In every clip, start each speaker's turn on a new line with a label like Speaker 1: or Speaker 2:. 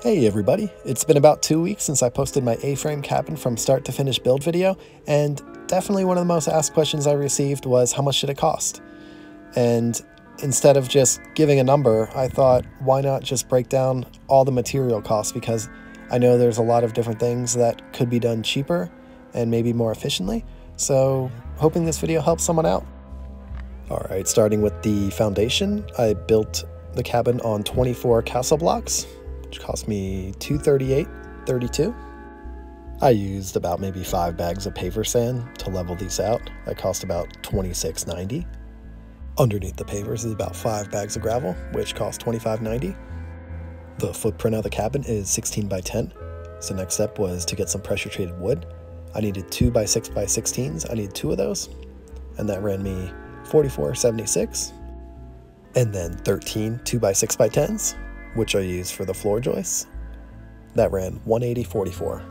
Speaker 1: Hey everybody, it's been about 2 weeks since I posted my A-frame cabin from start to finish build video, and definitely one of the most asked questions I received was how much did it cost? And instead of just giving a number, I thought why not just break down all the material costs, because I know there's a lot of different things that could be done cheaper and maybe more efficiently, so hoping this video helps someone out. Alright, starting with the foundation, I built the cabin on 24 castle blocks, which cost me $238.32. I used about maybe 5 bags of paver sand to level these out. That cost about $26.90. Underneath the pavers is about 5 bags of gravel, which cost $25.90. The footprint of the cabin is 16 by 10. So next step was to get some pressure treated wood. I needed 2 by 6 by 16s. I needed 2 of those, and that ran me $44.76. And then 13 2 by 6 by 10s, which I used for the floor joists. That ran $180.44.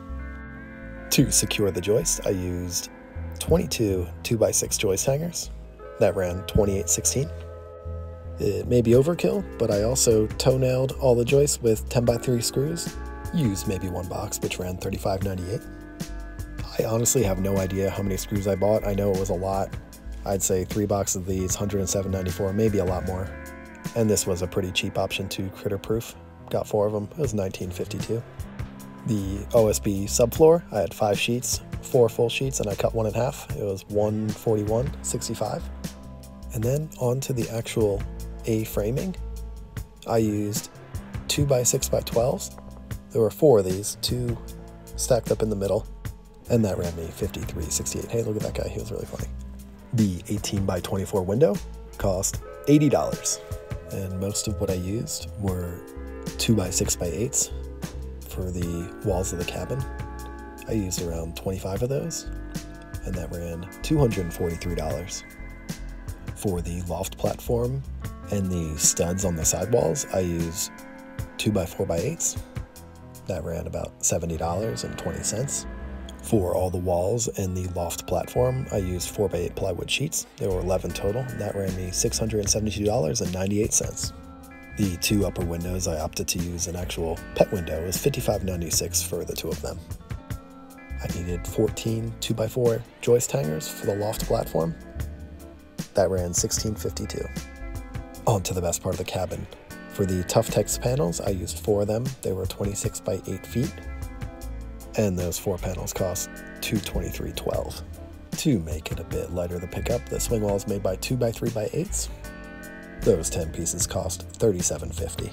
Speaker 1: To secure the joist, I used 22 2 by 6 joist hangers. That ran $28.16. It may be overkill, but I also toe nailed all the joists with 10 by 3 screws. Used maybe 1 box, which ran $35.98. I honestly have no idea how many screws I bought. I know it was a lot. I'd say 3 boxes of these, $107.94, maybe a lot more. And this was a pretty cheap option to critter-proof. Got 4 of them. It was $19.52. The OSB subfloor, I had 5 sheets, 4 full sheets, and I cut 1 in half. It was $141.65. And then onto the actual A-framing, I used 2 by 6 by 12s. There were 4 of these, 2 stacked up in the middle, and that ran me $53.68. Hey, look at that guy. He was really funny. The 18 by 24 window cost $80. And most of what I used were 2 by 6 by 8s for the walls of the cabin. I used around 25 of those, and that ran $243. For the loft platform and the studs on the sidewalls, I used 2 by 4 by 8s. That ran about $70.20. For all the walls and the loft platform, I used 4 by 8 plywood sheets. There were 11 total, and that ran me $672.98. The 2 upper windows, I opted to use an actual pet window. It was $55.96 for the 2 of them. I needed 14 2 by 4 joist hangers for the loft platform. That ran $16.52. On to the best part of the cabin. For the Tuftex panels, I used 4 of them. They were 26 by 8 feet. And those 4 panels cost $223.12. To make it a bit lighter to pick up, the swing wall is made by 2 by 3 by 8s. Those 10 pieces cost $37.50.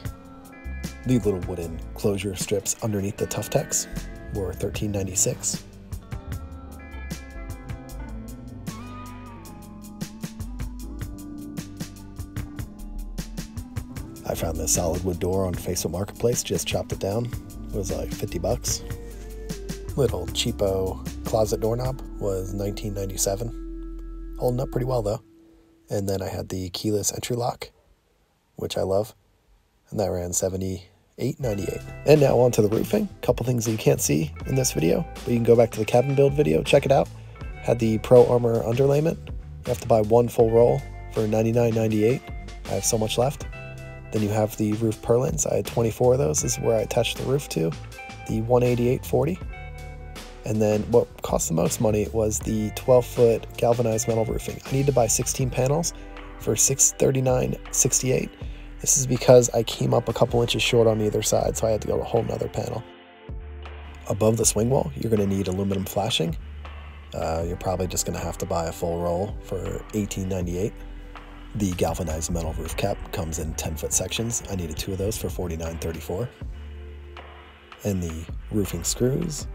Speaker 1: The little wooden closure strips underneath the Tuftex were $13.96. I found this solid wood door on Facebook Marketplace, just chopped it down. It was like 50 bucks. Little cheapo closet doorknob was $19.97. Holding up pretty well though. And then I had the keyless entry lock, which I love, and that ran $78.98. And now on to the roofing. A couple things that you can't see in this video, but you can go back to the cabin build video, check it out. Had the Pro Armor underlayment. You have to buy 1 full roll for $99.98. I have so much left. Then you have the roof purlins. I had 24 of those. This is where I attached the roof to. The $188.40. And then what cost the most money was the 12-foot galvanized metal roofing. I need to buy 16 panels for $639.68. This is because I came up a couple inches short on either side, so I had to go a whole nother panel. Above the swing wall, you're going to need aluminum flashing. You're probably just going to have to buy a full roll for $18.98. The galvanized metal roof cap comes in 10-foot sections. I needed 2 of those for $49.34. And the roofing screws,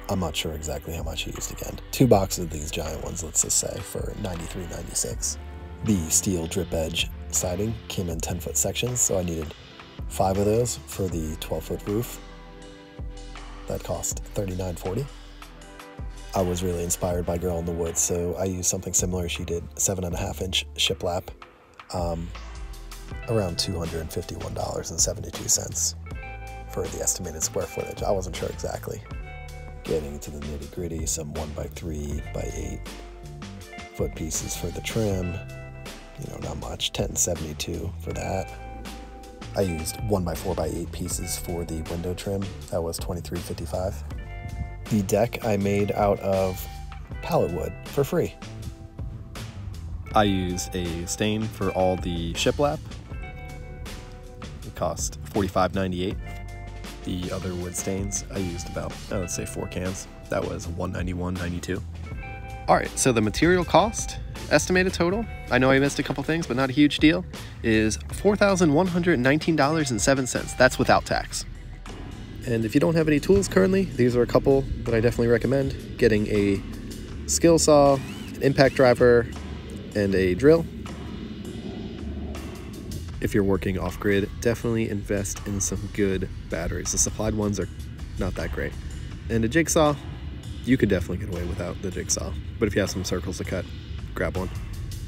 Speaker 1: I'm not sure exactly how much I used again. 2 boxes of these giant ones, let's just say, for $93.96. The steel drip edge siding came in 10-foot sections, so I needed 5 of those for the 12-foot roof. That cost $39.40. I was really inspired by Girl in the Woods, so I used something similar. She did 7.5-inch shiplap, around $251.72 for the estimated square footage. I wasn't sure exactly. Getting into the nitty gritty, some 1 by 3 by 8 foot pieces for the trim. You know, not much, $10.72 for that. I used 1x4x8 pieces for the window trim. That was $23.55. The deck I made out of pallet wood for free. I used a stain for all the shiplap. It cost $45.98. The other wood stains, I used about, let's say 4 cans. That was $191.92. All right, so the material cost, estimated total, I know I missed a couple things, but not a huge deal, is $4,119.07. That's without tax. And if you don't have any tools currently, these are a couple that I definitely recommend. Getting a skill saw, an impact driver, and a drill. If you're working off-grid, definitely invest in some good batteries. The supplied ones are not that great. And a jigsaw, you could definitely get away without the jigsaw. But if you have some circles to cut, grab one.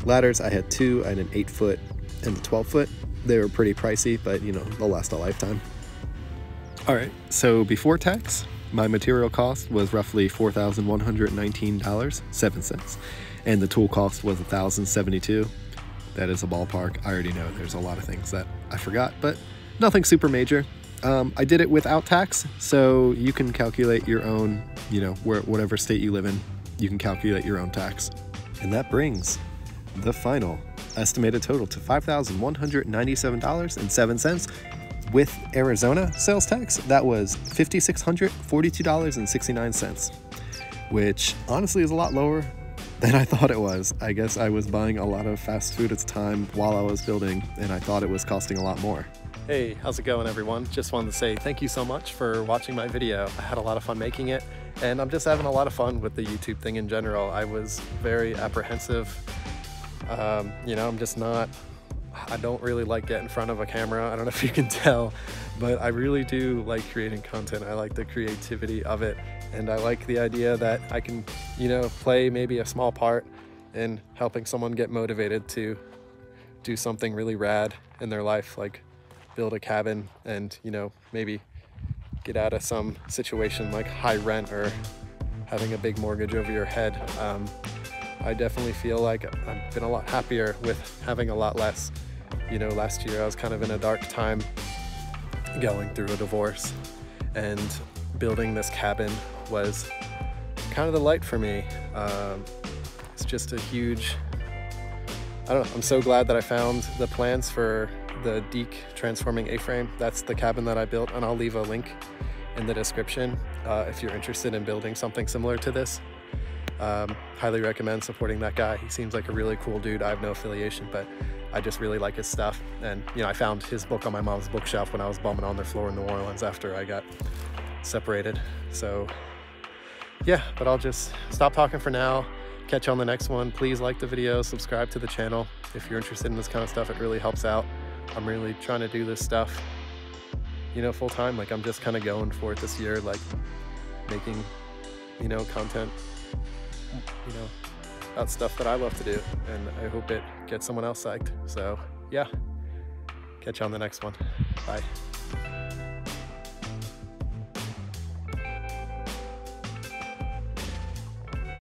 Speaker 1: Ladders, I had 2. I had an 8-foot and a 12-foot. They were pretty pricey, but you know, they'll last a lifetime. All right, so before tax, my material cost was roughly $4,119.07, and the tool cost was $1,072. That is a ballpark. I already know there's a lot of things that I forgot, but nothing super major. I did it without tax, so you can calculate your own, you know, whatever state you live in, you can calculate your own tax. And that brings the final estimated total to $5,197.07. With Arizona sales tax, that was $5,642.69, which honestly is a lot lower than I thought it was. I guess I was buying a lot of fast food at the time while I was building, and I thought it was costing a lot more. Hey, how's it going, everyone? Just wanted to say thank you so much for watching my video. I had a lot of fun making it, and I'm just having a lot of fun with the YouTube thing in general. I was very apprehensive. You know, I don't really like getting in front of a camera. I don't know if you can tell, but I really do like creating content. I like the creativity of it, and I like the idea that I can, you know, play maybe a small part in helping someone get motivated to do something really rad in their life, like build a cabin and, you know, maybe get out of some situation like high rent or having a big mortgage over your head. I definitely feel like I've been a lot happier with having a lot less. You know, last year I was kind of in a dark time going through a divorce, and building this cabin was kind of the light for me. It's just a huge, I don't know, I'm so glad that I found the plans for the Deke transforming A-frame. That's the cabin that I built, and I'll leave a link in the description if you're interested in building something similar to this. Highly recommend supporting that guy. He seems like a really cool dude. I have no affiliation, but I just really like his stuff. And you know, I found his book on my mom's bookshelf when I was bumming on their floor in New Orleans after I got separated. So yeah, but I'll just stop talking for now. Catch you on the next one. Please like the video, subscribe to the channel. If you're interested in this kind of stuff, it really helps out. I'm really trying to do this stuff, you know, full time. Like I'm just kind of going for it this year, like making, you know, content, you know, about stuff that I love to do, and I hope it gets someone else psyched. So yeah, catch you on the next one. Bye.